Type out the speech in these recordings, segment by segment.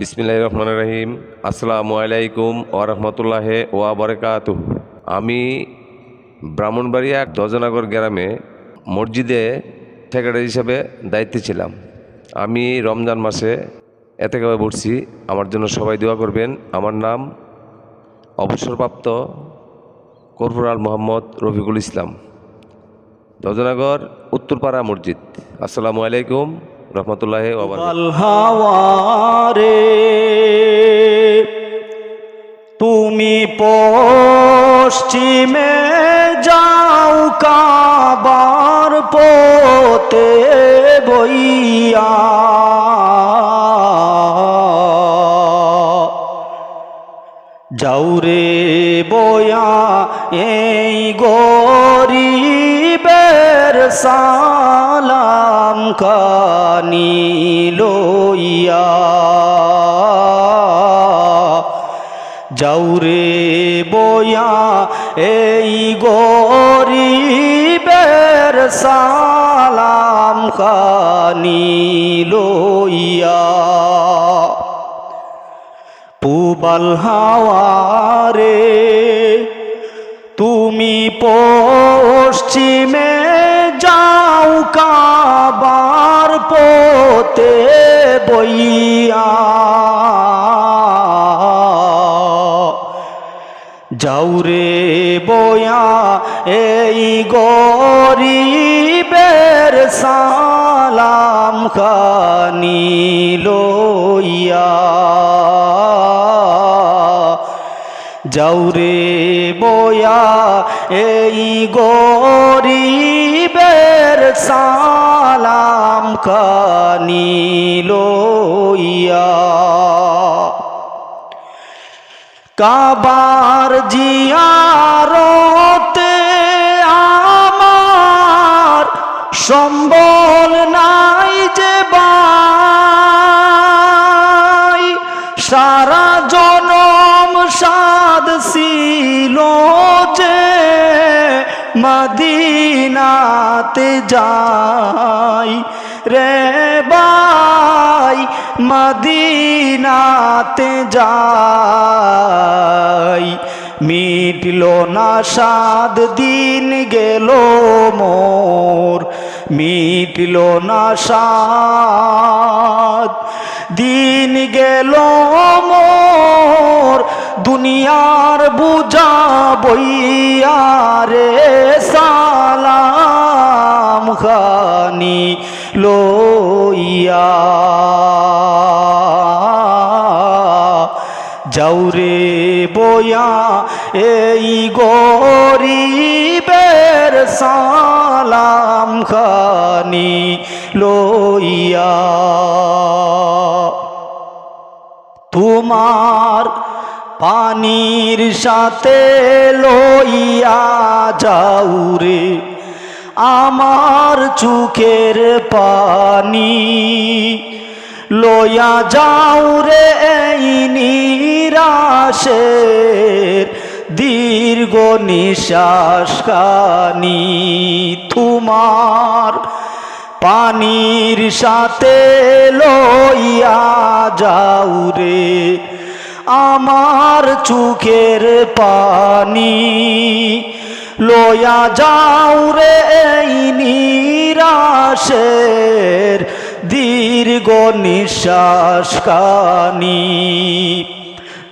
বিসমিল্লাহির রহমানির রহিম। আসসালামু আলাইকুম ওয়া রাহমাতুল্লাহি ওয়া বারাকাতুহু। আমি ব্রাহ্মণবাড়িয়া দজনগর গ্রামে মসজিদে সেক্রেটারি হিসাবে দায়িত্বে ছিলাম। আমি রমজান মাসে এতেকাফে পড়ছি। আমার জন্য সবাই দোয়া করবেন। আমার নাম অবসরপ্রাপ্ত কর্পোরাল মোহাম্মদ রফিকুল ইসলাম, দজনগর উত্তরপাড়া মসজিদ। আসসালামু আলাইকুম রহমতুল্লাহি ওয়া বারাকাতুহু। হাওয়ারে তুমি পশ্চিমে যাও কাবার পথে বইয়া, যাও রে বয়া এই গরিবের সালাম কানি লইয়া, যাও রে বয়া এই গরিবের সালাম কানি লইয়া। পুবাল হাওয়ারে তুমি পশ্চিমে যাও কাবার পথে বইয়া, যাও রে বয়া এই গরিবের সালাম খানি লইয়া, যাও রে বয়া এই গরিবের সালাম খানি লইয়া। কাবার জিয়ারতে আমার সম্বল নাই যে ভাই, সারা জনম সাদ ছিল যে মদিনাতে যাই রে ভাই, মদিনাতে যাই। মিটল না সাদ দিন গেল মোর, মিটল না সাদ দিন গেল মোর, দুনিয়ার বুঝা বইয়া রে সালাম খানি লইয়া, যাও রে বয়া এই গরিবের সালাম খানি লইয়া। তোমার পানির সাথে লইয়া যাও রে আমার চোখের পানি, লইয়া যাও রে এই নিরাশের দীর্ঘ নিঃশ্বাস খানি। তোমার পানির সাথে লইয়া যাও রে আমার চোখের পানি, লইয়া যাও রে এই নিরাশের দীর্ঘ নিঃশ্বাস খানি।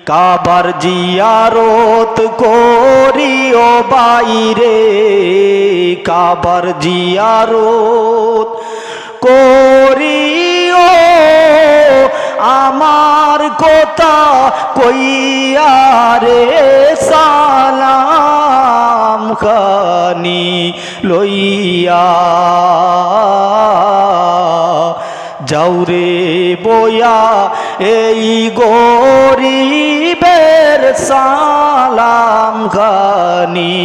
কাবার জিয়ারত করিও বাইরে, কাবার জিয়ারত করিও আমার কথা কইয়া রে সালাম খানি লইয়া, যাও রে বয়া এই গরিবের সালাম খানি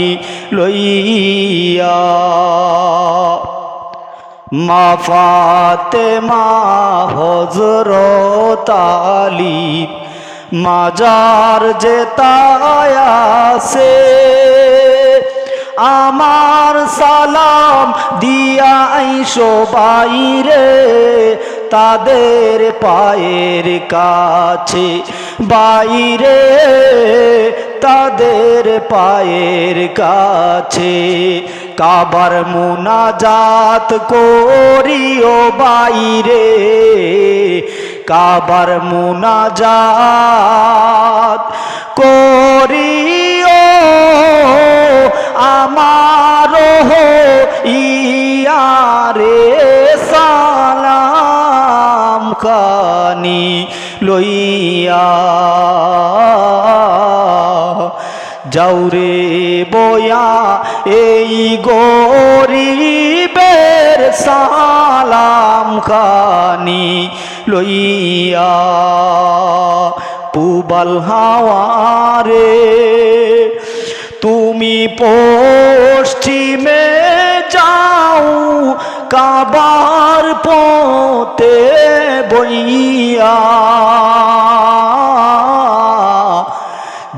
লইয়া। মা ফাতেমা হযরত আলী মাজার যেতায় আছে, আমার সালাম দিয়া আইসো বাইরে তাদের পায়ের কাছে, বাইরে তাদের পায়ের কাছে। কাবার মুনাজাত করিও বাইরে, কাবার মুনাজাত করিও আমারো ইয়ারে সালাম খানি লইয়া। যাওরে বয়া এই গরিবের সালাম খানি লইয়া। পুবাল হাওয়ারে তুমি পশ্চিমে যাও, কাবার পথে বইয়া।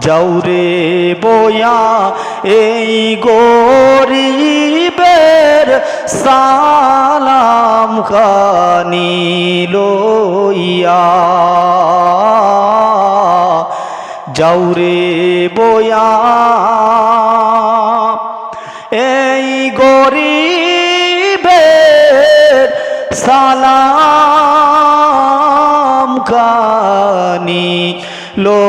যাওরে বয়া এই গরিবের সালাম খানি লইয়া। যাওরে বয়া এই গরিবের সালাম খানি লো